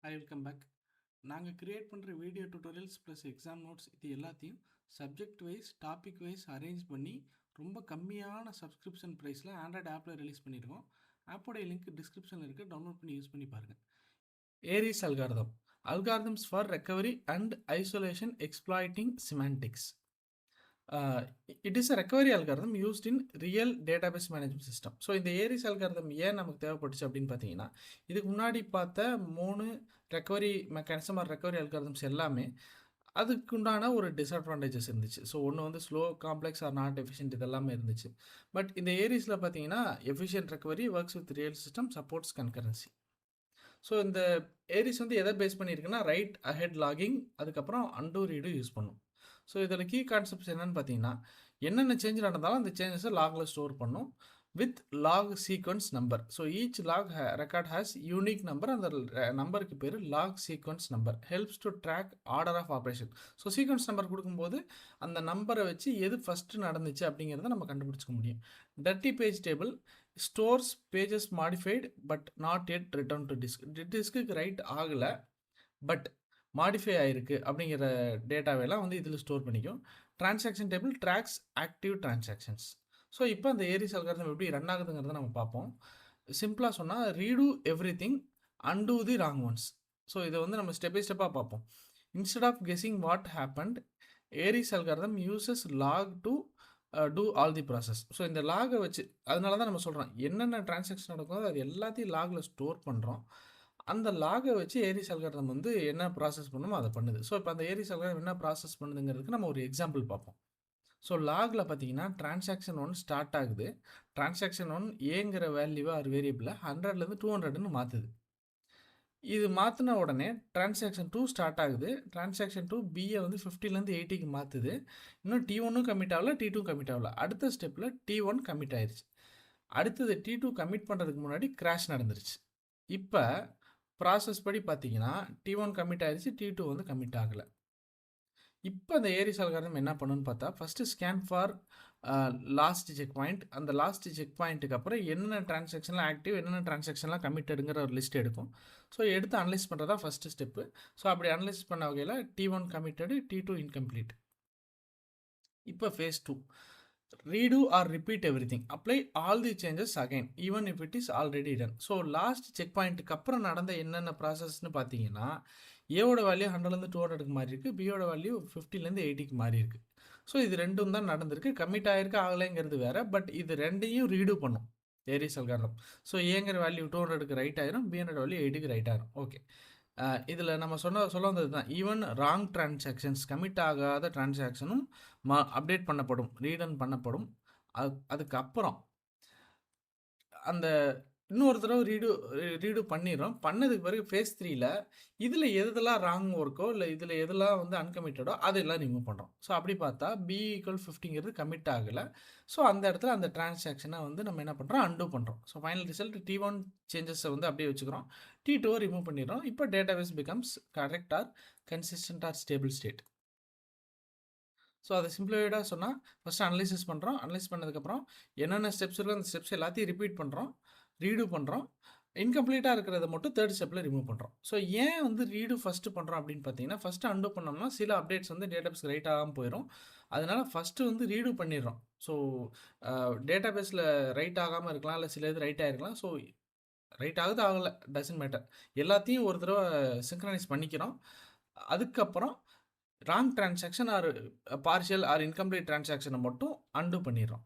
ஐ welcome back. நாங்கள் create பண்ணுற video tutorials plus exam notes இது எல்லாத்தையும் subject wise topic wise arrange பண்ணி ரொம்ப கம்மியான சப்ஸ்கிரிப்ஷன் ப்ரைஸில் ஆண்ட்ராய்டு ஆப்பில் ரிலீஸ் பண்ணியிருக்கோம். ஆப்போடைய லிங்க் டிஸ்கிரிப்ஷனில் இருக்குது, டவுன்லோட் பண்ணி யூஸ் பண்ணி பாருங்கள். ARIES algorithm, algorithms for recovery and isolation exploiting semantics. It is a recovery algorithm used in real database management system. So இந்த ஏரிஸ் அல்காரிதம் ஏன் நமக்கு தேவைப்பட்டுச்சு அப்படின்னு பார்த்தீங்கன்னா, இதுக்கு முன்னாடி பார்த்த 3 recovery mechanism or recovery algorithms எல்லாமே அதுக்குண்டான ஒரு டிஸ்அட்வான்டேஜஸ் இருந்துச்சு. ஸோ ஒன்று வந்து slow, complex or not efficient இதெல்லாமே இருந்துச்சு. பட் இந்த ஏரிஸில் பார்த்தீங்கன்னா efficient recovery, works with real system, supports concurrency. So இந்த ஏரிஸ் வந்து எதை பேஸ் பண்ணியிருக்குன்னா ரைட் அஹெட் லாகிங், அதுக்கப்புறம் அண்டூ ரீடு யூஸ் பண்ணும். ஸோ இதில் கீ கான்செப்ட்ஸ் என்னென்னு பார்த்தீங்கன்னா, என்னென்ன சேஞ்ச் நடந்தாலும் அந்த சேஞ்சஸை லாகில் ஸ்டோர் பண்ணும் with log sequence number. So each log record has unique number. அந்த நம்பருக்கு பேர் log sequence number. Helps to track order of operation. So sequence number கொடுக்கும்போது அந்த நம்பரை வச்சு எது ஃபஸ்ட்டு நடந்துச்சு அப்படிங்கிறத நம்ம கண்டுபிடிச்சிக்க முடியும். Dirty page table stores pages modified but not yet written to disk. டிஸ்க்கு ரைட் ஆகலை பட் மாடிஃபை ஆகிருக்கு அப்படிங்கிற டேட்டாவெல்லாம் வந்து இதில் ஸ்டோர் பண்ணிக்கும். Transaction table tracks active transactions. So இப்போ அந்த ஏரிஸ் அல்காரிதம் எப்படி ரன் ஆகுதுங்கிறத நம்ம பார்ப்போம். சிம்பிளாக சொன்னால் redo everything, undo the wrong ones. So இதை வந்து நம்ம ஸ்டெப் பை ஸ்டெப்பாக பார்ப்போம். Instead of guessing what happened, ARIES algorithm uses log to two all the process. So இந்த லாகை வச்சு, அதனால தான் நம்ம சொல்கிறோம் என்னென்ன டிரான்சாக்ஷன் நடக்கும் அது எல்லாத்தையும் லாகில் ஸ்டோர் பண்ணுறோம். அந்த லாகை வச்சு ஏரிஸ் அல்காரிதம் வந்து என்ன ப்ராசஸ் பண்ணுமோ அதை பண்ணுது. ஸோ இப்போ அந்த ஏரிஸ் அல்காரிதம் என்ன ப்ராசஸ் பண்ணுதுங்கிறதுக்கு நம்ம ஒரு எக்ஸாம்பிள் பார்ப்போம். ஸோ லாகில் பார்த்தீங்கன்னா டிரான்சாக்ஷன் 1 ஸ்டார்ட் ஆகுது. டிரான்சாக்ஷன் 1 ஏங்கிற வேல்யூவை ஒரு வேரியபிளை 100லேருந்து 200ன்னு மாற்றுது. இது மாற்றின உடனே டிரான்சாக்ஷன் 2 ஸ்டார்ட் ஆகுது. டிரான்சாக்ஷன் 2 பியை வந்து 50லேருந்து 80க்கு மாற்றுது. இன்னும் T1ம் கமிட் ஆகல, T2 கமிட் ஆகல. அடுத்த ஸ்டெப்பில் T1 கமிட் ஆயிடுச்சு. அடுத்தது T2 கமிட் பண்ணுறதுக்கு முன்னாடி கிராஷ் நடந்துருச்சு. இப்போ ப்ராசஸ் படி பார்த்தீங்கன்னா T1 கமிட் ஆயிடுச்சு, T2 வந்து கமிட் ஆகலை. இப்போ அந்த ஏரிஸ் அல்காரிதம் என்ன பண்ணுன்னு பார்த்தா, first scan for last check point. அந்த லாஸ்ட் செக் பாயிண்ட்டுக்கு அப்புறம் என்னென்ன டிரான்சாக்ஷன்லாம் ஆக்டிவ், என்னென்ன டிரான்சாக்ஷன்லாம் கமிட்டடுங்கிற ஒரு லிஸ்ட் எடுக்கும். ஸோ எடுத்து அனலைஸ் பண்ணுறதா ஃபஸ்ட்டு ஸ்டெப்பு. ஸோ அப்படி அனலைஸ் பண்ண வகையில் T1 கமிட்டடு, T2 இன்கம்ப்ளீட். இப்போ face 2, redo or repeat everything, apply all the changes again even if it is already done. So last check பாயிண்ட்டுக்கு அப்புறம் நடந்த என்னென்ன ப்ராசஸ்ன்னு பார்த்தீங்கன்னா, ஏவோட வேல்யூ 100லேருந்து 200க்கு மாறி இருக்குது, பியோட வேல்யூ 50லேருந்து 80க்கு மாறி இருக்குது. ஸோ இது ரெண்டும் தான் நடந்திருக்கு. கமிட் ஆகிருக்கு ஆகலைங்கிறது வேறு, பட் இது ரெண்டையும் ரீடு பண்ணும் ஏரிஸ் அல்காரிதம். ஸோ ஏங்கிற வேல்யூ 200க்கு ரைட் ஆயிரும், பியோட வேல்யூ 80க்கு ரைட் ஆயிரும். ஓகே, இதில் நம்ம சொல்ல வந்தது தான், ஈவன் ராங் டிரான்சாக்ஷன்ஸ், கமிட் ஆகாத டிரான்சாக்ஷனும் அப்டேட் பண்ணப்படும், ரீடன் பண்ணப்படும். அதுக்கப்புறம் அந்த இன்னொரு தடவை ரீடு பண்ணிடுறோம். பண்ணதுக்கு பிறகு ஃபேஸ் 3ல் இதில் எதெல்லாம் ராங் ஒர்க்கோ இல்லை இதில் எதெல்லாம் வந்து அன்கமிட்டடோ அதெல்லாம் ரிமூவ் பண்ணுறோம். ஸோ அப்படி பார்த்தா B = 50ங்கிறது கமிட் ஆகலை. ஸோ அந்த இடத்துல அந்த டிரான்சாக்ஷனை வந்து நம்ம என்ன பண்ணுறோம், அண்டூ பண்ணுறோம். ஸோ ஃபைனல் ரிசல்ட் T1 சேஞ்சஸை வந்து அப்படியே வச்சுக்கிறோம், T2 ரிமூவ் பண்ணிடுறோம். இப்போ database becomes correct or consistent or stable state. So அதை சிம்பிளிஃபைடாக சொன்னால் ஃபஸ்ட்டு அனலைசிஸ் பண்ணுறோம். அனலைஸ் பண்ணதுக்கப்புறம் என்னென்ன ஸ்டெப்ஸ் இருக்கோ அந்த ஸ்டெப்ஸ் எல்லாத்தையும் ரிப்பீட் பண்ணுறோம், ரீடு பண்ணுறோம். இன்கம்ப்ளீட்டாக இருக்கிறத மட்டும் தேர்ட் ஸ்டெப்பில் ரிமூவ் பண்ணுறோம். ஸோ ஏன் வந்து ரீடு ஃபஸ்ட்டு பண்ணுறோம் அப்படின்னு பார்த்தீங்கன்னா, ஃபஸ்ட்டு அண்டூ பண்ணோம்னா சில அப்டேட்ஸ் வந்து டேட்டாபேஸ் ரைட் ஆகாமல் போயிடும். அதனால் ஃபஸ்ட்டு வந்து ரீடு பண்ணிடுறோம். ஸோ டேட்டாபேஸில் ரைட் ஆகாமல் இருக்கலாம், இல்லை சில இது ரைட் ஆகிருக்கலாம். ஸோ ரைட் ஆகுது ஆகலை டசன்ட் மேட்டர், எல்லாத்தையும் ஒரு தடவை சிங்க்ரனைஸ் பண்ணிக்கிறோம். அதுக்கப்புறம் wrong transaction or partial or incomplete டிரான்சாக்ஷனை மட்டும் அண்டூ பண்ணிடுறோம்.